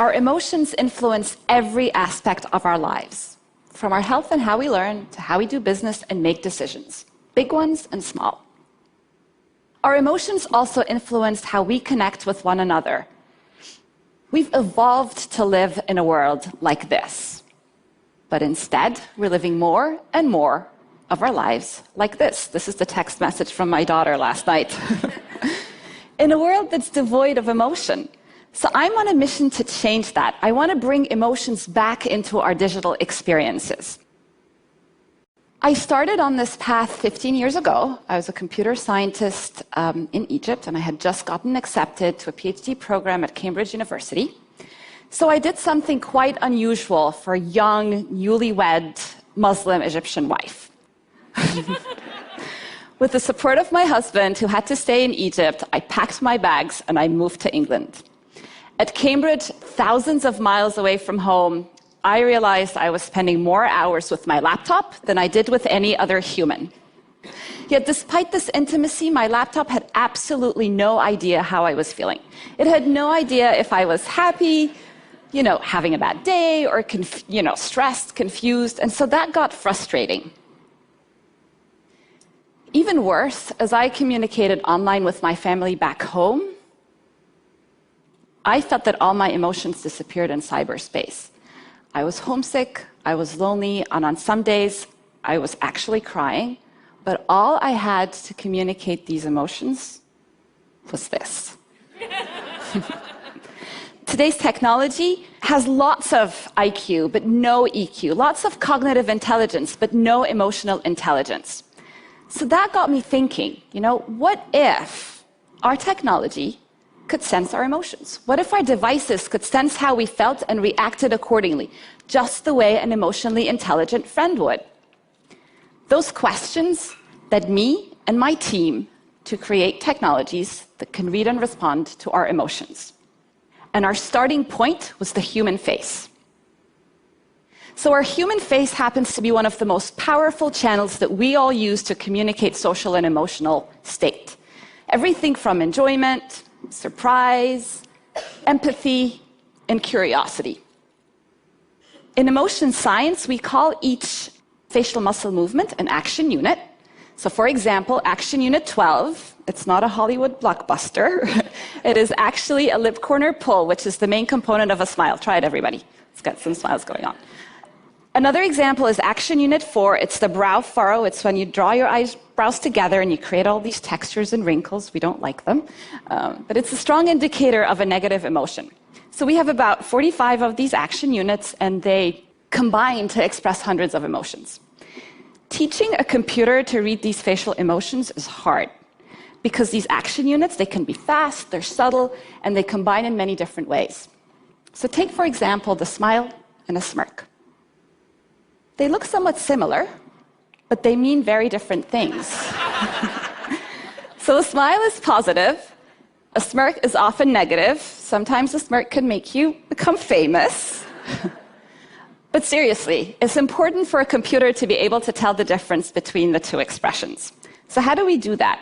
Our emotions influence every aspect of our lives, from our health and how we learn to how we do business and make decisions, big ones and small. Our emotions also influence how we connect with one another. We've evolved to live in a world like this, but instead, we're living more and more of our lives like this. This is the text message from my daughter last night. In a world that's devoid of emotion. So I'm on a mission to change that. I want to bring emotions back into our digital experiences. I started on this path 15 years ago. I was a computer scientist in Egypt, and I had just gotten accepted to a PhD program at Cambridge University. So I did something quite unusual for a young, newlywed Muslim Egyptian wife. With the support of my husband, who had to stay in Egypt, I packed my bags and I moved to England. At Cambridge, thousands of miles away from home, I realized I was spending more hours with my laptop than I did with any other human. Yet despite this intimacy, my laptop had absolutely no idea how I was feeling. It had no idea if I was happy, having a bad day, or stressed, confused, and so that got frustrating. Even worse, as I communicated online with my family back home, I felt that all my emotions disappeared in cyberspace. I was homesick, I was lonely, and on some days, I was actually crying, but all I had to communicate these emotions was this. Today's technology has lots of IQ, but no EQ, lots of cognitive intelligence, but no emotional intelligence. So that got me thinking, what if our technology could sense our emotions? What if our devices could sense how we felt and reacted accordingly, just the way an emotionally intelligent friend would? Those questions led me and my team to create technologies that can read and respond to our emotions. And our starting point was the human face. So our human face happens to be one of the most powerful channels that we all use to communicate social and emotional state. Everything from enjoyment, surprise, empathy, and curiosity. In emotion science, we call each facial muscle movement an action unit. So for example, action unit 12, it's not a Hollywood blockbuster. It is actually a lip corner pull, which is the main component of a smile. Try it, everybody. Let's get some smiles going on. Another example is action unit 4. It's the brow furrow. It's when you draw your eyebrows together and you create all these textures and wrinkles. We don't like them. But it's a strong indicator of a negative emotion. So we have about 45 of these action units, and they combine to express hundreds of emotions. Teaching a computer to read these facial emotions is hard, because these action units, they can be fast, they're subtle, and they combine in many different ways. So take, for example, the smile and a smirk. They look somewhat similar, but they mean very different things. So a smile is positive, a smirk is often negative. Sometimes a smirk can make you become famous. But seriously, it's important for a computer to be able to tell the difference between the two expressions. So how do we do that?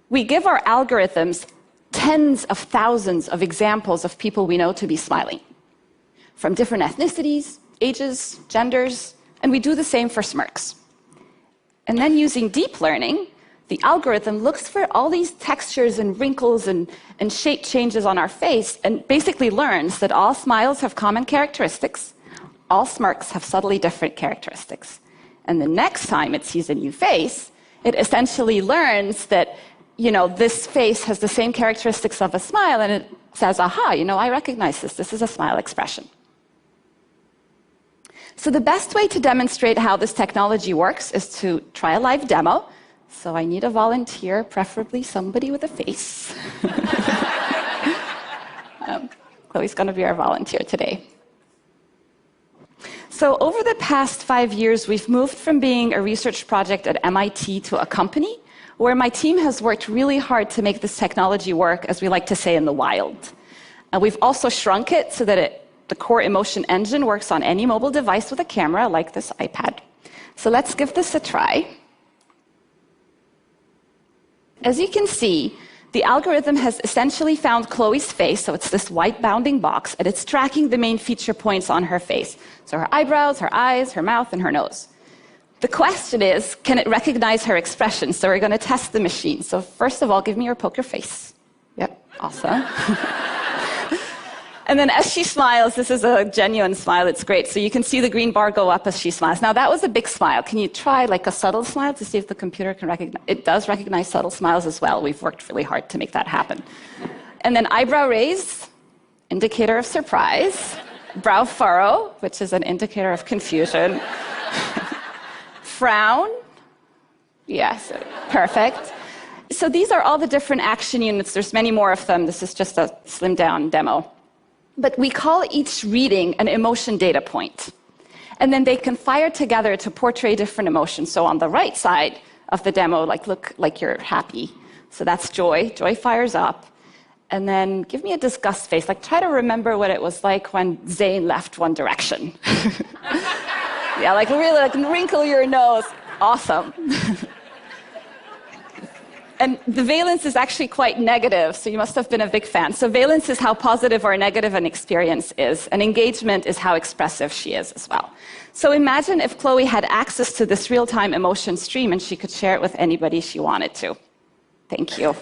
We give our algorithms tens of thousands of examples of people we know to be smiling, from different ethnicities, ages, genders, and we do the same for smirks. And then using deep learning, the algorithm looks for all these textures and wrinkles and shape changes on our face and basically learns that all smiles have common characteristics, all smirks have subtly different characteristics. And the next time it sees a new face, it essentially learns that, this face has the same characteristics of a smile, and it says, aha, I recognize this. This is a smile expression. So the best way to demonstrate how this technology works is to try a live demo. So I need a volunteer, preferably somebody with a face. Chloe's going to be our volunteer today. So over the past 5 years, we've moved from being a research project at MIT to a company where my team has worked really hard to make this technology work, as we like to say, in the wild. And we've also shrunk it so that the core emotion engine works on any mobile device with a camera, like this iPad. So let's give this a try. As you can see, The algorithm has essentially found Chloe's face, so it's this white bounding box, and it's tracking the main feature points on her face. So her eyebrows, her eyes, her mouth, and her nose. The question is, can it recognize her expression? So we're going to test the machine. So first of all, give me your poker face. Yep, awesome. And then as she smiles, this is a genuine smile, it's great. So you can see the green bar go up as she smiles. Now that was a big smile. Can you try like a subtle smile to see if the computer can recognize? It does recognize subtle smiles as well. We've worked really hard to make that happen. And then eyebrow raise, indicator of surprise. Brow furrow, which is an indicator of confusion. Frown, yes, perfect. So these are all the different action units. There's many more of them. This is just a slimmed down demo. But we call each reading an emotion data point. And then they can fire together to portray different emotions. So on the right side of the demo, look like you're happy. So that's joy. Joy fires up. And then give me a disgust face. Try to remember what it was like when Zayn left One Direction. Yeah, really wrinkle your nose. Awesome. And the valence is actually quite negative, so you must have been a big fan. So valence is how positive or negative an experience is, and engagement is how expressive she is as well. So imagine if Chloe had access to this real-time emotion stream and she could share it with anybody she wanted to. Thank you.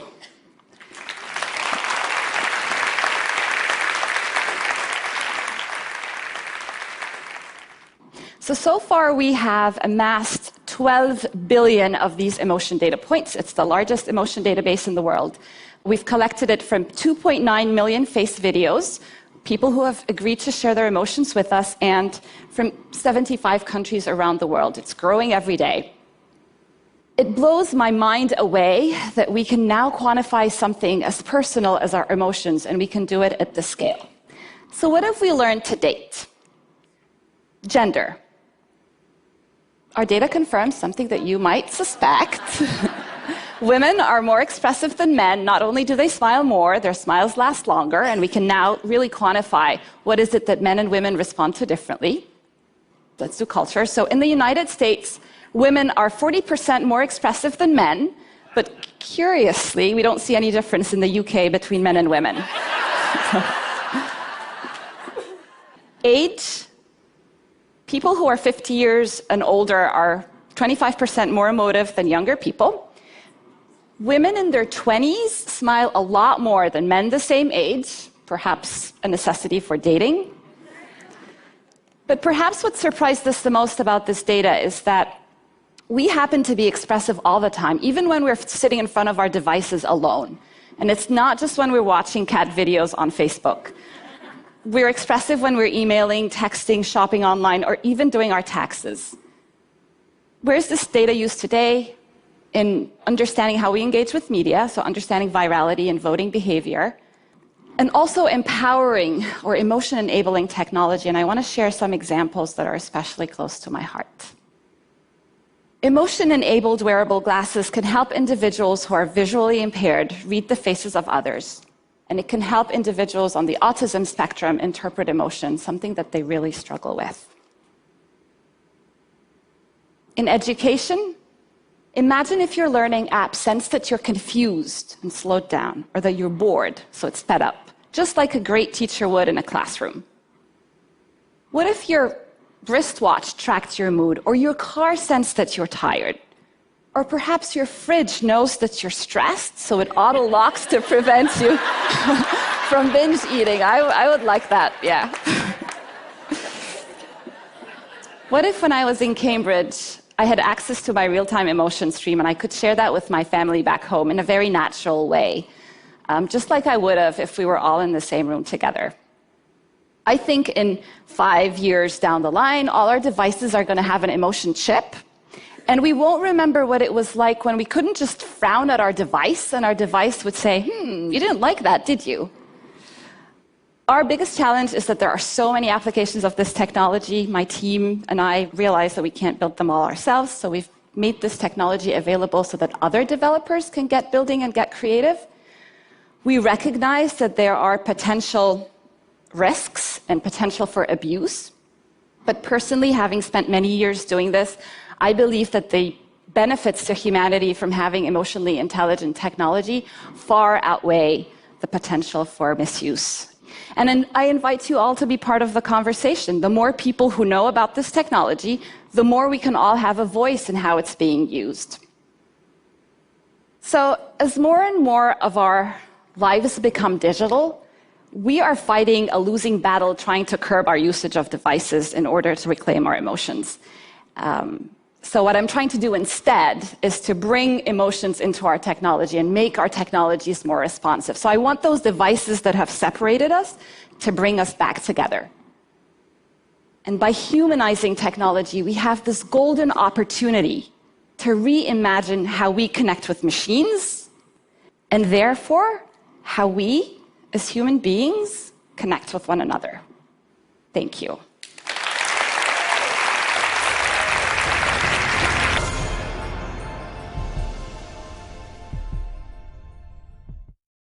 So far we have amassed 12 billion of these emotion data points. It's the largest emotion database in the world. We've collected it from 2.9 million face videos, people who have agreed to share their emotions with us, and from 75 countries around the world. It's growing every day. It blows my mind away that we can now quantify something as personal as our emotions, and we can do it at this scale. So what have we learned to date? Gender. Our data confirms something that you might suspect. Women are more expressive than men. Not only do they smile more, their smiles last longer, and we can now really quantify what is it that men and women respond to differently. Let's do culture. So in the United States, women are 40% more expressive than men, but curiously, we don't see any difference in the UK between men and women. Age. People who are 50 years and older are 25% more emotive than younger people. Women in their 20s smile a lot more than men the same age, perhaps a necessity for dating. But perhaps what surprised us the most about this data is that we happen to be expressive all the time, even when we're sitting in front of our devices alone. And it's not just when we're watching cat videos on Facebook. We're expressive when we're emailing, texting, shopping online, or even doing our taxes. Where's this data used today? In understanding how we engage with media, so understanding virality and voting behavior, and also empowering or emotion-enabling technology. And I want to share some examples that are especially close to my heart. Emotion-enabled wearable glasses can help individuals who are visually impaired read the faces of others. And it can help individuals on the autism spectrum interpret emotion, something that they really struggle with. In education, imagine if your learning app sensed that you're confused and slowed down, or that you're bored, so it's sped up, just like a great teacher would in a classroom. What if your wristwatch tracked your mood, or your car sensed that you're tired? Or perhaps your fridge knows that you're stressed, so it auto-locks to prevent you from binge eating. I would like that, yeah. What if when I was in Cambridge, I had access to my real-time emotion stream and I could share that with my family back home in a very natural way, just like I would have if we were all in the same room together. I think in 5 years down the line, all our devices are going to have an emotion chip. And we won't remember what it was like when we couldn't just frown at our device and our device would say, you didn't like that, did you? Our biggest challenge is that there are so many applications of this technology. My team and I realize that we can't build them all ourselves, so we've made this technology available so that other developers can get building and get creative. We recognize that there are potential risks and potential for abuse. But personally, having spent many years doing this, I believe that the benefits to humanity from having emotionally intelligent technology far outweigh the potential for misuse. And then I invite you all to be part of the conversation. The more people who know about this technology, the more we can all have a voice in how it's being used. So as more and more of our lives become digital, we are fighting a losing battle trying to curb our usage of devices in order to reclaim our emotions. So what I'm trying to do instead is to bring emotions into our technology and make our technologies more responsive. So I want those devices that have separated us to bring us back together. And by humanizing technology, we have this golden opportunity to reimagine how we connect with machines, and therefore how we, as human beings, connect with one another. Thank you.